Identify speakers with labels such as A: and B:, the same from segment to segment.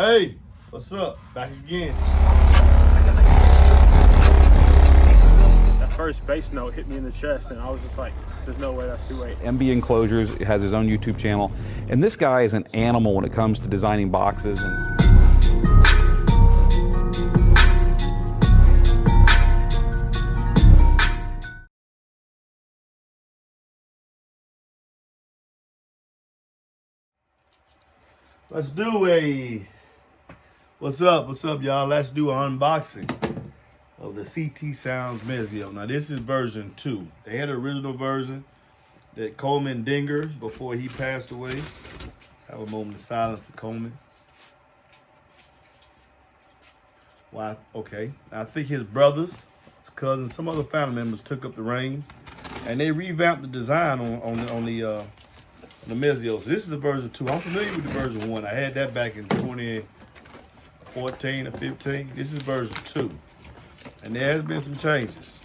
A: Hey, what's up? Back again.
B: That first bass note hit me in the chest, and I was just like, there's no way that's 2/8.
C: MB Enclosures has his own YouTube channel, and this guy is an animal when it comes to designing boxes.
A: Let's do a, what's up, y'all? Let's do an unboxing of the CT Sounds Meso. Now, this is version 2. They had an original version that Coleman Dinger, before he passed away. Have a moment of silence for Coleman. Why? Okay. I think his brothers, his cousins, some other family members took up the reins, and they revamped the design on the Meso. So this is the version 2. I'm familiar with the version 1. I had that back in 2014 or 15. This is version 2. And there has been some changes.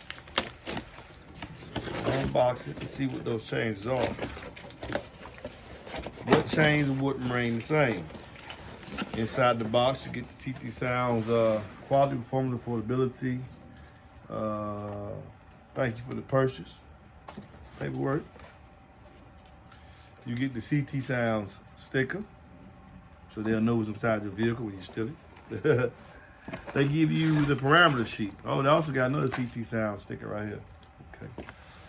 A: Unbox it and see what those changes are. What changed and what remained the same. Inside the box, you get the CT Sounds quality, performance, affordability. Thank you for the purchase. Paperwork. You get the CT Sounds sticker, so they'll know what's inside your vehicle when you steal it. They give you the parameter sheet. Oh, they also got another CT Sound sticker right here. Okay.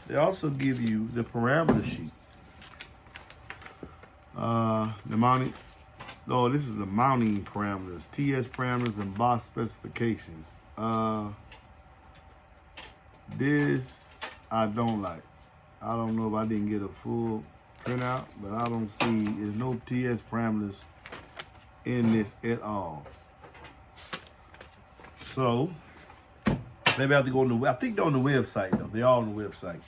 A: They also give you the parameter sheet. The mounting. Oh, this is the mounting parameters, TS parameters, and box specifications. This I don't like. I don't know if I didn't get a full printout, but I don't see, there's no TS parameters in this at all. So, maybe I have to go on the, I think they're on the website though. They're all on the website.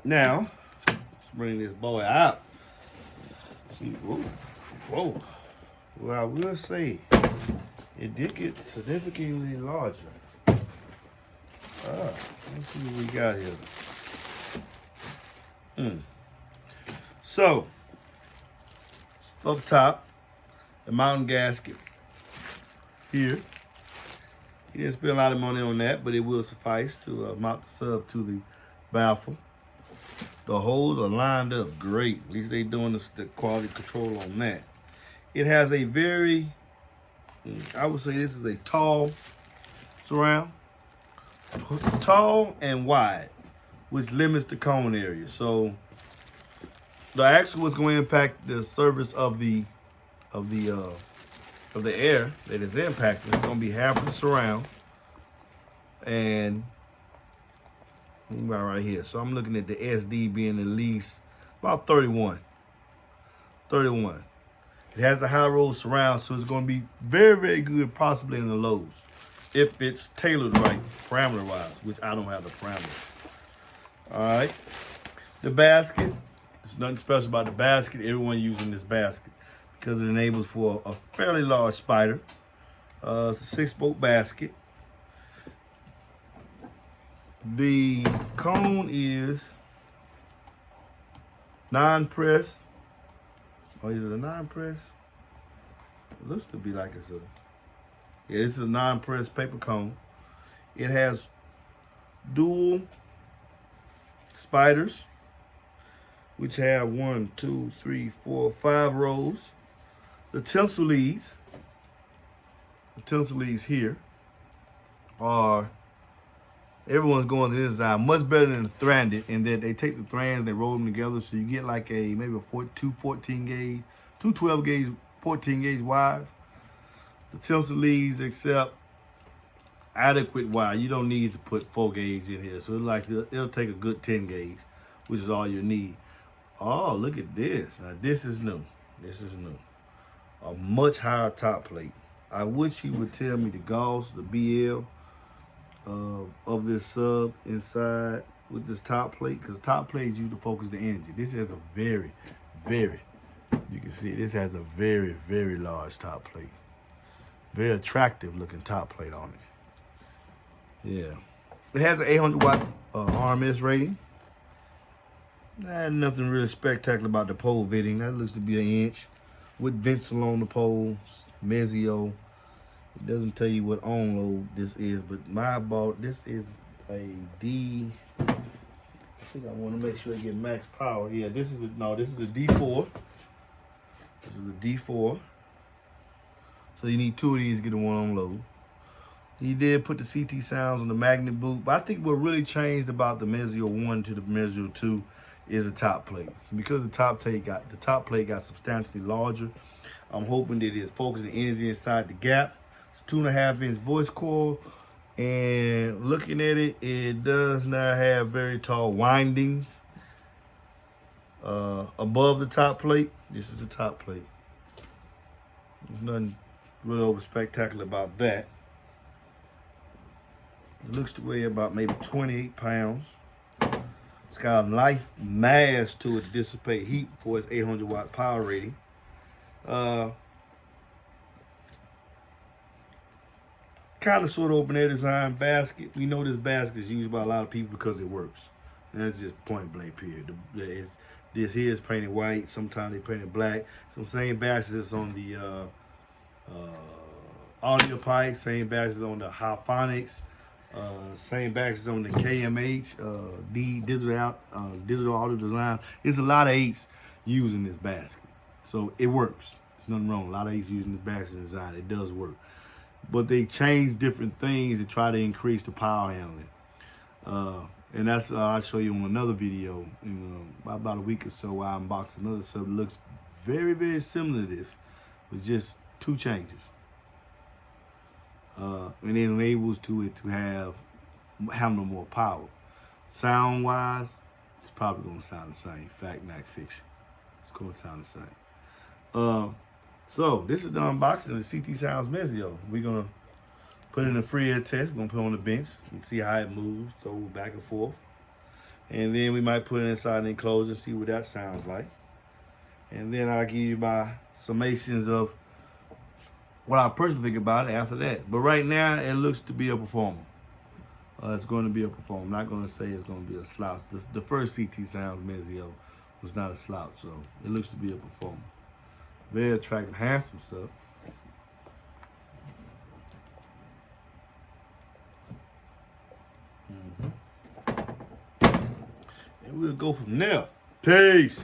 A: Now, let's bring this boy out. See, whoa. Well, I will say, it did get significantly larger. Let's see what we got here. So, up top, the mounting gasket here. He didn't spend a lot of money on that, but it will suffice to mount the sub to the baffle. The holes are lined up great. At least they doing the quality control on that. It has a very, I would say this is a tall surround. Tall and wide, which limits the cone area. So the axle is going to impact the surface of the air that is impacting. It's going to be half of the surround, and right here. So I'm looking at the SD being at least about 31. It has a high roll surround, so it's going to be very, very good, possibly in the lows, if it's tailored right, parameter-wise, which I don't have the parameters. All right. The basket, there's nothing special about the basket. Everyone using this basket because it enables for a fairly large spider. It's a 6-spoke basket. The cone is non-press. Oh, is it a non-press? It looks to be like it's a, yeah, this is a non-press paper cone. It has dual spiders, which have 1, 2, 3, 4, 5 rows. The tinsel leads here are, everyone's going to this design much better than the threaded, in that they take the strands and they roll them together, so you get like a maybe two 14 gauge, two 12 gauge, 14 gauge wire. The tinsel leads accept adequate wire. You don't need to put 4 gauge in here, so it'll take a good 10 gauge, which is all you need. Oh, look at this. Now this is new. A much higher top plate. I wish he would tell me the gauss, the BL of this sub inside with this top plate, because top plate is used to focus the energy. This has a very, very, you can see this has a very, very large top plate. Very attractive looking top plate on it. Yeah. It has an 800 watt RMS rating. Nothing really spectacular about the pole fitting. That looks to be an inch with vents along the pole. Meso. It doesn't tell you what on-load this is, but this is a D. I think I want to make sure I get max power. Yeah, this is a D4. This is a D4. So you need two of these to get a one on load. He did put the CT sounds on the magnet boot, but I think what really changed about the Meso 1 to the Meso 2 is the top plate. Because the top plate got substantially larger, I'm hoping that it's focusing energy inside the gap. It's 2.5 inch voice coil, and looking at it, it does not have very tall windings above the top plate. This is the top plate. There's nothing really over spectacular about that. It looks to weigh about maybe 28 pounds. It's got a nice mass to it to dissipate heat for its 800 watt power rating. Kind of sort of open air design basket. We know this basket is used by a lot of people because it works. And that's just point blank period. This here is painted white. Sometimes they paint it black. Some same baskets on the audio pipe. Same baskets on the Hydronics. Same baskets on the KMH. Digital audio design. There's a lot of 8s using this basket. So it works. There's nothing wrong. A lot of 8s using this basket design. It does work. But they change different things to try to increase the power handling. And that's I'll show you in another video in about a week or so. I unboxed another sub that looks very, very similar to this, with just 2 changes. And it enables it to handle more power. Sound wise, it's probably gonna sound the same. Fact, not fiction. It's gonna sound the same. So this is the unboxing of the CT Sounds Meso. We're gonna put in a free air test. We're gonna put it on the bench and see how it moves, throw back and forth. And then we might put it inside an enclosure and see what that sounds like. And then I'll give you my summations of what I personally think about it after that. But right now, it looks to be a performer. It's going to be a performer. I'm not going to say it's going to be a slouch. The first CT Sounds Meso was not a slouch, so it looks to be a performer. Very attractive, handsome stuff. And we'll go from there. Peace.